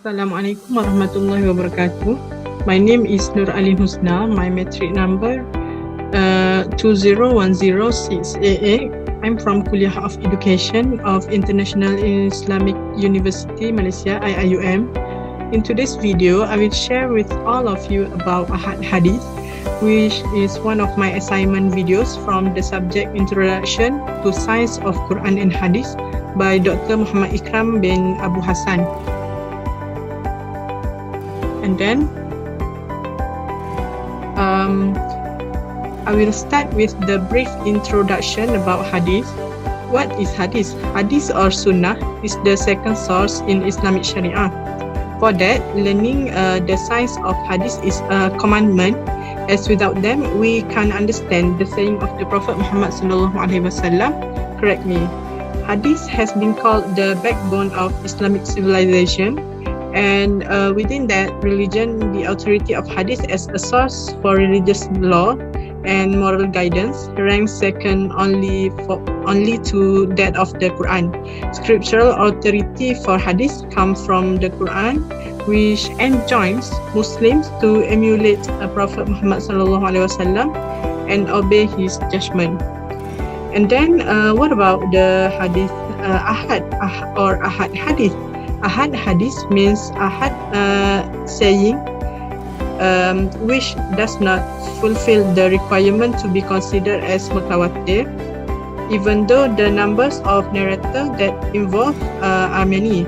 Assalamualaikum warahmatullahi wabarakatuh. My name is Nur Ali Husna. My metric number 20106AA. I'm from Kuliah of Education of International Islamic University Malaysia, IIUM. In today's video, I will share with all of you about Ahad Hadith, which is one of my assignment videos from the subject Introduction to Science of Qur'an and Hadith by Dr. Muhammad Ikram bin Abu Hassan. And then I will start with the brief introduction about Hadith. What is Hadith? Hadith or Sunnah is the second source in Islamic Sharia. For that, learning the science of Hadith is a commandment, as without them we can't understand the saying of the Prophet Muhammad SAW correctly. Hadith has been called the backbone of Islamic civilization. And within that religion, the authority of Hadith as a source for religious law and moral guidance ranks second only to that of the Qur'an. Scriptural authority for Hadith comes from the Qur'an, which enjoins Muslims to emulate Prophet Muhammad SAW and obey his judgment. And then what about the Hadith Ahad or Ahad Hadith? Ahad Hadith means Ahad saying which does not fulfill the requirement to be considered as mutawatir, even though the numbers of narrators that involved are many.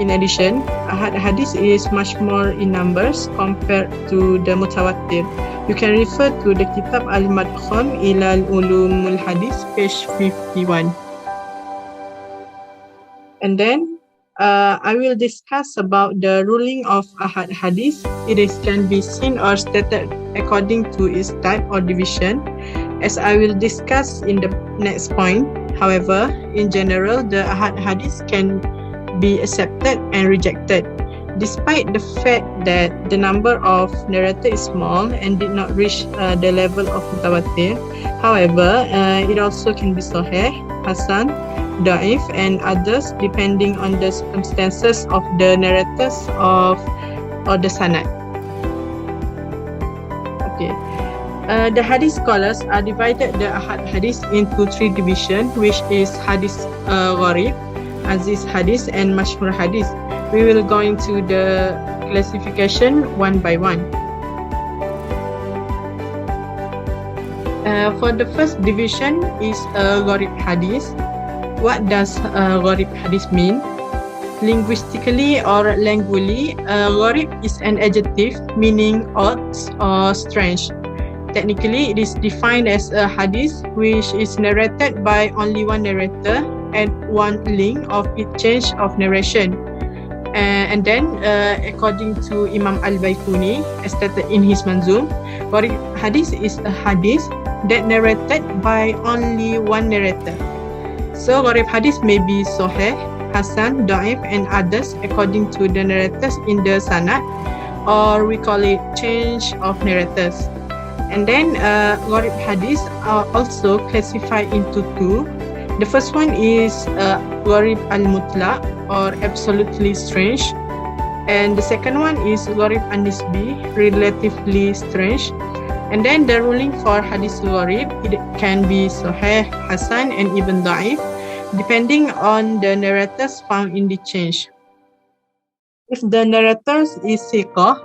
In addition, Ahad Hadith is much more in numbers compared to the mutawatir. You can refer to the Kitab Al-Madkhal ila Ulumul Hadith, page 51. And then I will discuss about the ruling of Ahad Hadith. It can be seen or stated according to its type or division, as I will discuss in the next point. However, in general, the Ahad Hadith can be accepted and rejected. Despite the fact that the number of narrators is small and did not reach the level of mutawatir, however, it also can be sahih, hasan, da'if and others depending on the circumstances of the narrators or the sanad. Okay. The hadith scholars are divided the Ahad Hadith into three divisions, which is Hadith Gharib, Aziz Hadith and Mashhur Hadith. We will go into the classification one by one. For the first division is Gharib Hadith. What does Gharib Hadith mean? Linguistically or languagely, Gharib is an adjective meaning odd or strange. Technically, it is defined as a hadith which is narrated by only one narrator at one link of its change of narration. And then, according to Imam Al-Baikuni, as stated in his Manzum, Gharib Hadith is a hadith that narrated by only one narrator. So, Gharib Hadith may be Sahih, Hasan, Da'if and others according to the narrators in the Sanad, or we call it change of narrators. And then, Gharib Hadith are also classified into two. The first one is Gharib al-Mutlaq or absolutely strange. And the second one is Gharib an-Nisbi, relatively strange. And then the ruling for Hadith Gharib, it can be Sahih, Hasan and even Da'if, depending on the narrators found in the change. If the narrator is Siqah,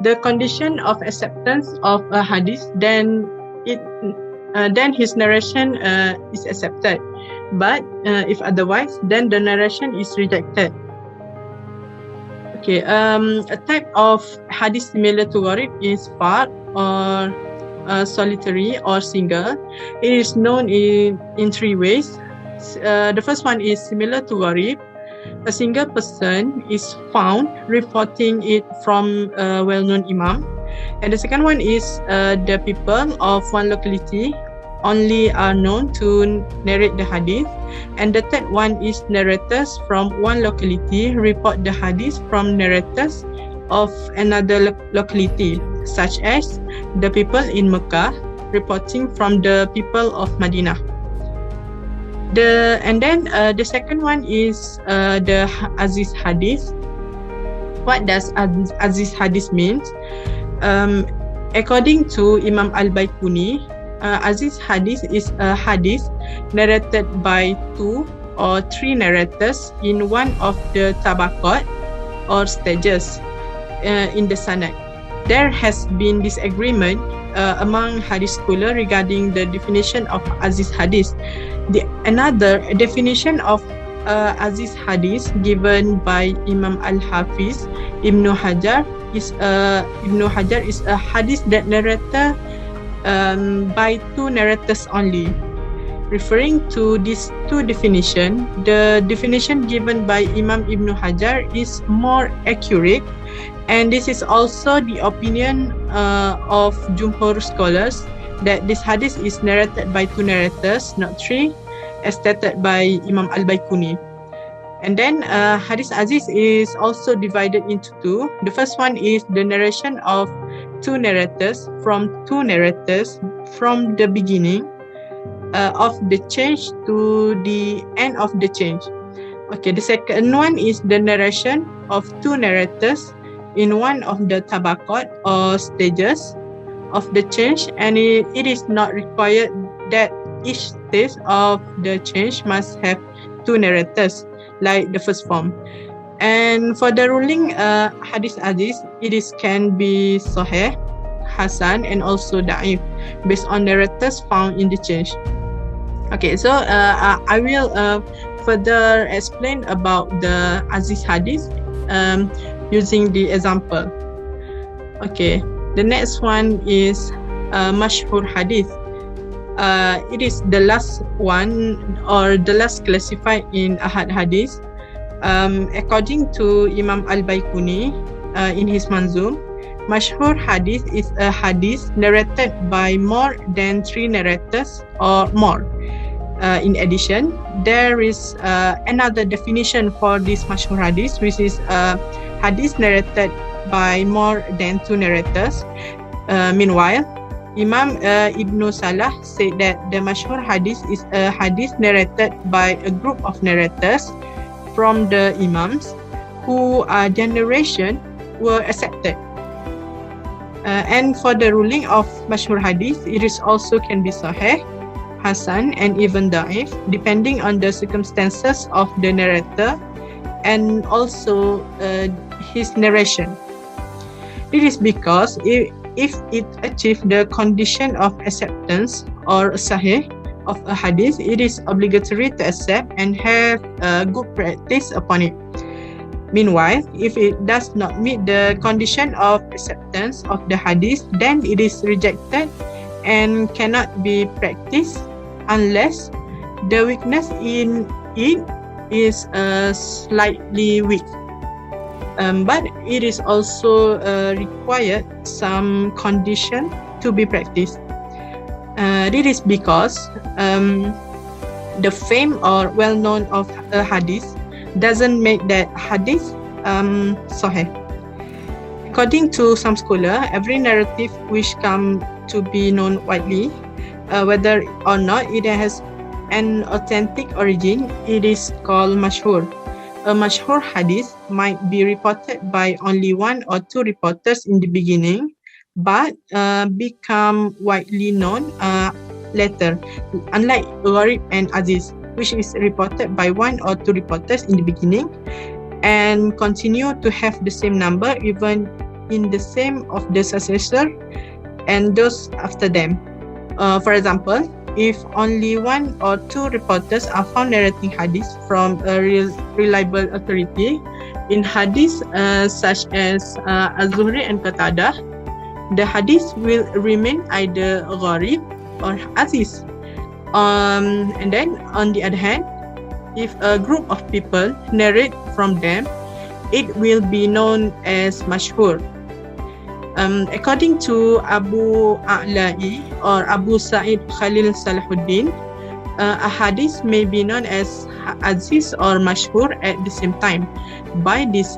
the condition of acceptance of a Hadith, then his narration is accepted. But if otherwise, then the narration is rejected. Okay, a type of Hadith similar to Gharib is Fard or solitary or single. It is known in three ways. The first one is similar to Gharib. A single person is found reporting it from a well-known imam. And the second one is the people of one locality only are known to narrate the hadith. And the third one is narrators from one locality report the hadith from narrators of another locality, such as the people in Mecca reporting from the people of Madinah. The second one is the Aziz Hadith. What does Aziz Hadith means? According to Imam Al-Baikuni, Aziz Hadith is a hadith narrated by 2 or 3 narrators in one of the tabaqat or stages in the sanad. There has been disagreement among hadith scholars regarding the definition of Aziz Hadith. Another definition of Aziz Hadith given by Imam Al-Hafiz Ibn Hajar is a hadith that narrated by 2 narrators only. Referring to these 2 definitions, the definition given by Imam Ibn Hajar is more accurate, and this is also the opinion of Jumhur scholars that this hadith is narrated by 2 narrators, not 3, as stated by Imam Al-Baikuni. And then Hadith Aziz is also divided into 2. The first one is the narration of 2 narrators from the beginning of the change to the end of the change. Okay, the second one is the narration of 2 narrators in one of the tabaqat or stages of the change, and it is not required that each stage of the change must have 2 narrators like the first form. And for the ruling Hadith Aziz, can be Sahih, Hasan, and also Da'if based on narrators found in the change. Okay, so I will further explain about the Aziz Hadith using the example. Okay, the next one is Mashhur Hadith. It is the last one or the last classified in Ahad Hadith. According to Imam Al-Baikuni in his Manzum, Mashhur Hadith is a hadith narrated by more than 3 narrators or more. In addition, there is another definition for this Mashhur Hadith, which is hadith narrated by more than 2 narrators. Meanwhile, Imam Ibn Salah said that the Mashhur Hadith is a hadith narrated by a group of narrators from the Imams who generation were accepted. And for the ruling of Mashhur Hadith, it is also can be Sahih, Hasan, and even Da'if, depending on the circumstances of the narrator and also his narration. It is because if it achieves the condition of acceptance or Sahih of a hadith, it is obligatory to accept and have a good practice upon it. Meanwhile, if it does not meet the condition of acceptance of the hadith, then it is rejected and cannot be practiced unless the weakness in it is slightly weak. But it is also required some condition to be practiced. It is because the fame or well-known of a hadith doesn't make that hadith sahih. According to some scholars, every narrative which come to be known widely, whether or not it has an authentic origin, it is called mashhur. A mashhur hadith might be reported by only 1 or 2 reporters in the beginning, but become widely known later, unlike Gharib and Aziz, which is reported by 1 or 2 reporters in the beginning and continue to have the same number even in the same of the successor and those after them. For example, if only 1 or 2 reporters are found narrating hadith from a reliable authority in hadith such as Az-Zuhri and Qatadah, the hadith will remain either Gharib or Aziz. And then on the other hand, if a group of people narrate from them, it will be known as mashhur. According to Abu A'la'i or Abu Sa'id Khalil Salahuddin, a hadith may be known as Aziz or Mashhur at the same time. By this,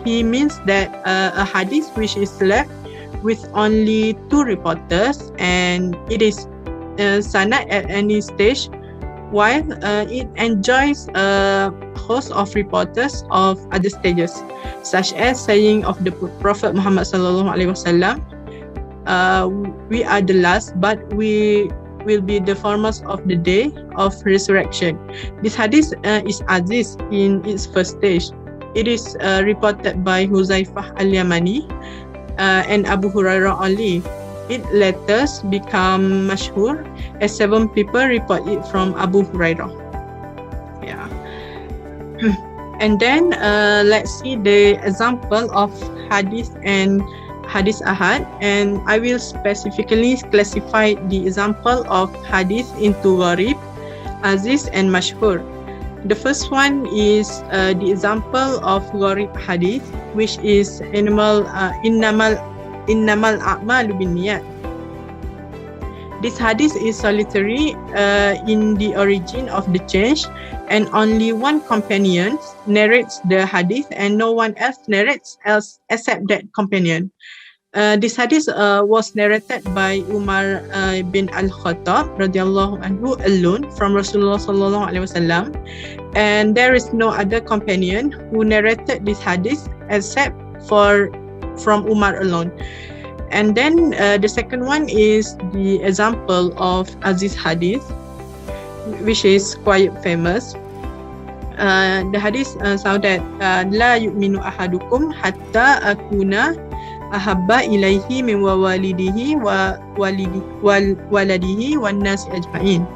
he means that a hadith which is left with only 2 reporters and it is sanad at any stage while it enjoys a host of reporters of other stages, such as saying of the Prophet Muhammad sallallahu alaihi wasallam, we are the last, but we will be the foremost of the day of resurrection. This hadith is aziz in its first stage. It is reported by Huzaifah al-Yamani and Abu Hurairah only. It later become mashhur as 7 people report it from Abu Hurairah. Yeah. And then let's see the example of hadith and hadith ahad, and I will specifically classify the example of hadith into gharib, aziz and mashhur. The first one is the example of gharib hadith, which is innamal a'malu binniyat. This hadith is solitary in the origin of the change, and only one companion narrates the hadith and no one else narrates except that companion. This hadith was narrated by Umar bin al-Khattab radhiyallahu anhu alone from Rasulullah sallallahu alaihi wasallam, and there is no other companion who narrated this hadith except from Umar alone. And then the second one is the example of Aziz hadith, which is quite famous. The hadith says that la yu'minu ahadukum hatta akuna ahabba ilaihi min walidihi wa waladihi wan nas ajma'in.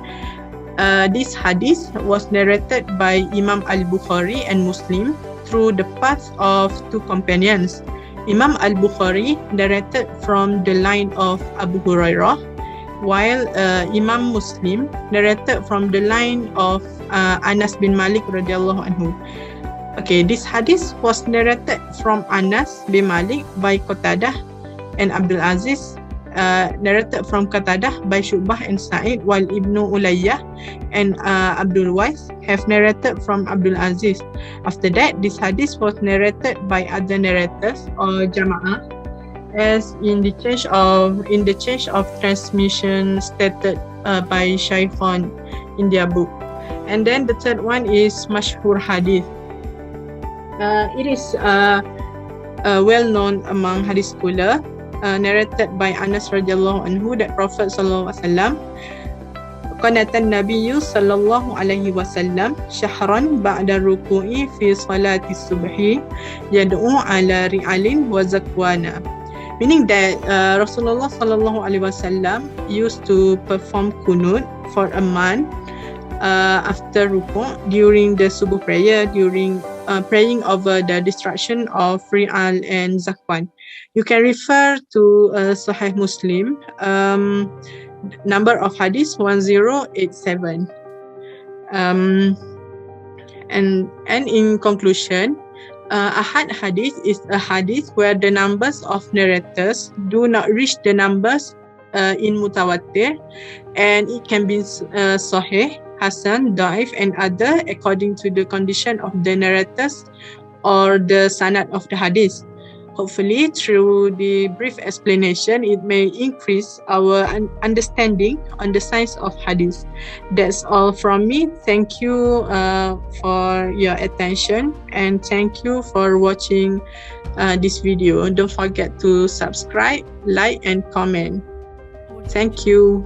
This hadith was narrated by Imam al-Bukhari and Muslim through the path of 2 companions. Imam al-Bukhari narrated from the line of Abu Hurairah, while Imam Muslim narrated from the line of Anas bin Malik radhiyallahu anhu. Okay, this hadith was narrated from Anas bin Malik by Qatadah and Abdul Aziz, narrated from Qatadah by Syu'bah and Sa'id, while Ibnu Ulayyah and Abdul Wais have narrated from Abdul Aziz. After that, this hadith was narrated by other narrators or jama'ah, as in the change of transmission stated by Shaykhon in their book. And then the third one is mashhur hadith. It is well known among hadith scholar, narrated by Anas radhiyallahu anhu that Prophet sallallahu alaihi wasallam qanata an-nabiy sallallahu alaihi wasallam shahran ba'da ruku'i fi salati subhi yad'u ala ri'alin wa zakwana, meaning that Rasulullah sallallahu alaihi wasallam used to perform kunut for a month after ruku' during the subuh prayer, during praying over the destruction of Ri'al and Zakwan. You can refer to Sahih Muslim, number of hadith 1087. And in conclusion, ahad hadith is a hadith where the numbers of narrators do not reach the numbers in mutawatir, and it can be sahih, hasan, da'if and other according to the condition of the narrators or the sanad of the hadith. Hopefully, through the brief explanation, it may increase our understanding on the science of hadith. That's all from me. Thank you for your attention, and thank you for watching this video. Don't forget to subscribe, like and comment. Thank you.